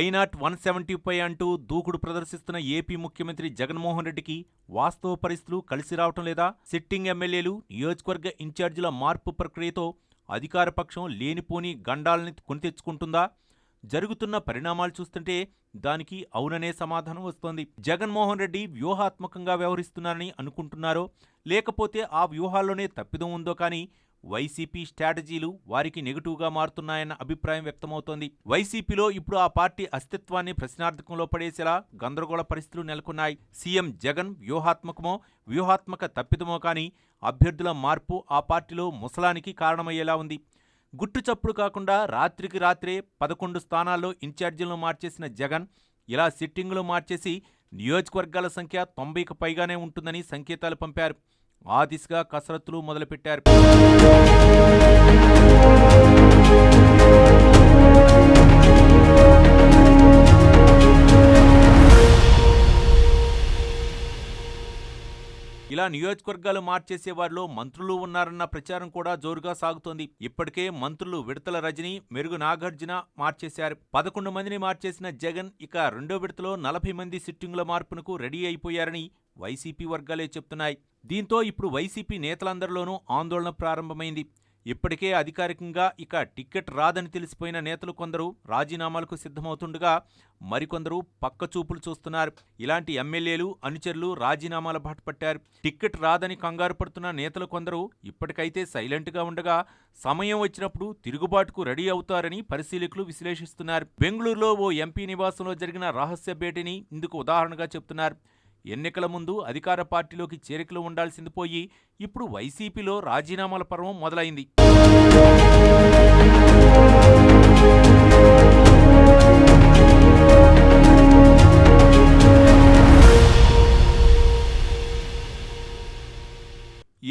Why not 175 అంటూ దూకుడు ప్రదర్శిస్తున్న AP ముఖ్యమంత్రి జగన్మోహన్ రెడ్డికి వాస్తవ పరిస్థితులు కలిసి రావటం లేదా? సిట్టింగ్ ఎమ్మెల్యేలు, నియోజకవర్గ ఇన్ఛార్జీల మార్పు ప్రక్రియతో అధికారపక్షం లేనిపోని గండాలని కొని తెచ్చుకుంటుందా? జరుగుతున్న పరిణామాలు చూస్తుంటే దానికి అవుననే సమాధానం వస్తోంది. జగన్మోహన్ రెడ్డి వ్యూహాత్మకంగా వ్యవహరిస్తున్నారని అనుకుంటున్నారో, లేకపోతే ఆ వ్యూహాల్లోనే తప్పిదం ఉందో కానీ వైసీపీ స్ట్రాటజీలు వారికి నెగిటివ్గా మారుతున్నాయన్న అభిప్రాయం వ్యక్తమవుతోంది. వైసీపీలో ఇప్పుడు ఆ పార్టీ అస్తిత్వాన్ని ప్రశ్నార్థకంలో పడేసేలా గందరగోళ పరిస్థితులు నెలకొన్నాయి. సీఎం జగన్ వ్యూహాత్మక తప్పిదమో కానీ అభ్యర్థుల మార్పు ఆ పార్టీలో ముసలానికి కారణమయ్యేలా ఉంది. గుట్టుచప్పుడు కాకుండా రాత్రికి రాత్రే 11 స్థానాల్లో ఇన్ఛార్జీలను మార్చేసిన జగన్ ఇలా సిట్టింగులు మార్చేసి నియోజకవర్గాల సంఖ్య 90కి పైగానే ఉంటుందని సంకేతాలు పంపారు. ఆ దిశగా కసరత్తులు మొదలుపెట్టారు. ఇలా నియోజకవర్గాలు మార్చేసే వారిలో మంత్రులు ఉన్నారన్న ప్రచారం కూడా జోరుగా సాగుతోంది. ఇప్పటికే మంత్రులు విడతల రజని, మెరుగు నాగార్జున మార్చేశారు. 11 మందిని మార్చేసిన జగన్ ఇక రెండో విడతలో 40 మంది సిట్టింగుల మార్పునకు రెడీ అయిపోయారని వైసీపీ వర్గాలే చెప్తున్నాయి. దీంతో ఇప్పుడు వైసీపీ నేతలందరిలోనూ ఆందోళన ప్రారంభమైంది. ఇప్పటికే అధికారికంగా ఇక టిక్కెట్ రాదని తెలిసిపోయిన నేతలు కొందరు రాజీనామాలకు సిద్ధమవుతుండగా మరికొందరు పక్కచూపులు చూస్తున్నారు. ఇలాంటి ఎమ్మెల్యేలు, అనుచరులు రాజీనామాల బాట పట్టారు. టిక్కెట్ రాదని కంగారు పడుతున్న నేతలు కొందరు ఇప్పటికైతే సైలెంట్గా ఉండగా సమయం వచ్చినప్పుడు తిరుగుబాటుకు రెడీ అవుతారని పరిశీలకులు విశ్లేషిస్తున్నారు. బెంగళూరులో ఓ ఎంపీ నివాసంలో జరిగిన రహస్య భేటీని ఇందుకు ఉదాహరణగా చెప్తున్నారు. ఎన్నికల ముందు అధికార పార్టీలోకి చేరికలు ఉండాల్సింది పోయి ఇప్పుడు వైసీపీలో రాజీనామాల పర్వం మొదలైంది.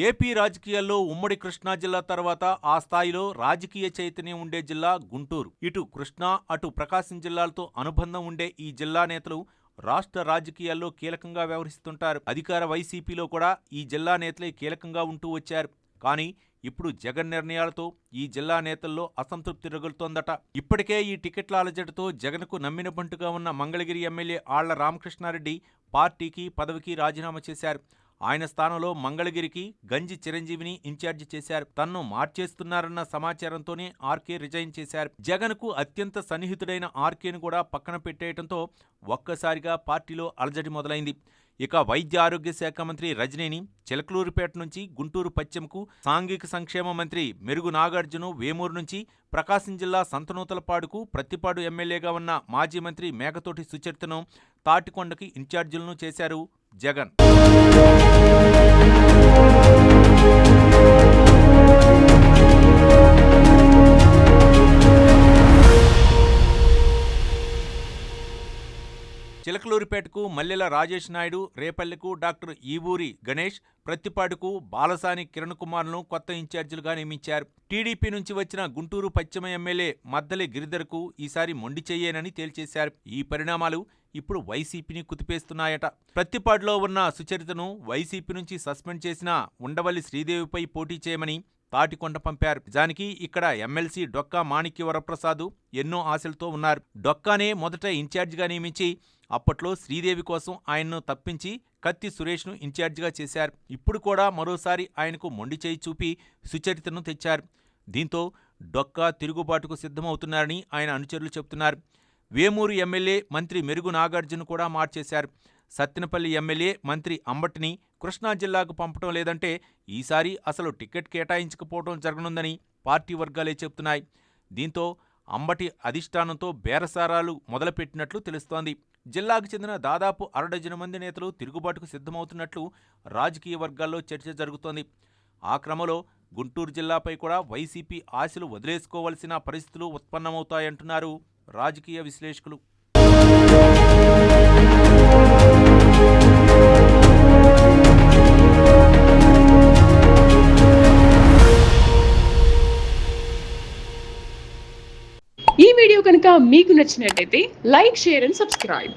ఏపీ రాజకీయాల్లో ఉమ్మడి కృష్ణా జిల్లా తర్వాత ఆ స్థాయిలో రాజకీయ చైతన్యం ఉండే జిల్లా గుంటూరు. ఇటు కృష్ణా, అటు ప్రకాశం జిల్లాలతో అనుబంధం ఉండే ఈ జిల్లా నేతలు రాష్ట్ర రాజకీయాల్లో కీలకంగా వ్యవహరిస్తుంటారు. అధికార వైసీపీలో కూడా ఈ జిల్లా నేతలే కీలకంగా ఉంటూ వచ్చారు. కానీ ఇప్పుడు జగన్ నిర్ణయాలతో ఈ జిల్లా నేతల్లో అసంతృప్తి రగులుతోందట. ఇప్పటికే ఈ టికెట్ల అలజడితో జగన్కు నమ్మిన బంటుగా ఉన్న మంగళగిరి ఎమ్మెల్యే ఆళ్ల రామకృష్ణారెడ్డి పార్టీకి, పదవికి రాజీనామా చేశారు. ఆయన స్థానంలో మంగళగిరికి గంజి చిరంజీవిని ఇన్ఛార్జి చేశారు. తన్ను మార్చేస్తున్నారన్న సమాచారంతోనే ఆర్కే రిజైన్ చేశారు. జగన్కు అత్యంత సన్నిహితుడైన ఆర్కేను కూడా పక్కన పెట్టేయడంతో ఒక్కసారిగా పార్టీలో అలజడి మొదలైంది. ఇక వైద్య ఆరోగ్య శాఖ మంత్రి రజనీని చిలకలూరిపేట నుంచి గుంటూరు పశ్చిమకు, సాంఘిక సంక్షేమ మంత్రి మెరుగు నాగార్జున వేమూరు నుంచి ప్రకాశం జిల్లా సంతనూతలపాడుకు, ప్రత్తిపాడు ఎమ్మెల్యేగా ఉన్న మాజీ మంత్రి మేకతోటి సుచరితను తాటికొండకి ఇన్ఛార్జీలను చేశారు జగన్. చిలకలూరిపేటకు మల్లెల రాజేష్ నాయుడు, రేపల్లెకు డాక్టర్ ఈవూరి గణేష్, ప్రత్తిపాడుకు బాలసాని కిరణ్ కుమార్ను కొత్త ఇన్ఛార్జీలుగా నియమించారు. టీడీపీ నుంచి వచ్చిన గుంటూరు పశ్చిమ ఎమ్మెల్యే మద్దలి గిరిధర్కు ఈసారి మొండి చెయ్యేనని తేల్చేశారు. ఈ పరిణామాలు ఇప్పుడు వైసీపీని కుదిపేస్తున్నాయట. ప్రత్తిపాడులో ఉన్న సుచరితను వైసీపీ నుంచి సస్పెండ్ చేసిన ఉండవల్లి శ్రీదేవిపై పోటీ చేయమని తాటికొండ పంపారు. నిజానికి ఇక్కడ ఎమ్మెల్సీ డొక్కా మాణిక్య వరప్రసాద్ ఎన్నో ఆశలతో ఉన్నారు. డొక్కానే మొదట ఇన్ఛార్జిగా నియమించి అప్పట్లో శ్రీదేవి కోసం ఆయన్ను తప్పించి కత్తి సురేష్ను ఇన్ఛార్జిగా చేశారు. ఇప్పుడు కూడా మరోసారి ఆయనకు మొండి చేయి చూపి సుచరితను తెచ్చారు. దీంతో డొక్కా తిరుగుబాటుకు సిద్ధమవుతున్నారని ఆయన అనుచరులు చెబుతున్నారు. వేమూరు ఎమ్మెల్యే మంత్రి మెరుగు నాగార్జున కూడా మార్చేశారు. సత్తెనపల్లి ఎమ్మెల్యే మంత్రి అంబటిని కృష్ణా జిల్లాకు పంపటం లేదంటే ఈసారి అసలు టికెట్ కేటాయించకపోవడం జరగనుందని పార్టీ వర్గాలే చెబుతున్నాయి. దీంతో అంబటి అధిష్టానంతో బేరసారాలు మొదలుపెట్టినట్లు తెలుస్తోంది. జిల్లాకు చెందిన దాదాపు 60 మంది నేతలు తిరుగుబాటుకు సిద్ధమవుతున్నట్లు రాజకీయ వర్గాల్లో చర్చ జరుగుతోంది. ఆ క్రమంలో గుంటూరు జిల్లాపై కూడా వైసీపీ ఆశలు వదిలేసుకోవాల్సిన పరిస్థితులు ఉత్పన్నమవుతాయంటున్నారు రాజకీయ విశ్లేషకులు. ఈ వీడియో కనుక మీకు నచ్చినట్లయితే లైక్, షేర్ అండ్ సబ్స్క్రైబ్.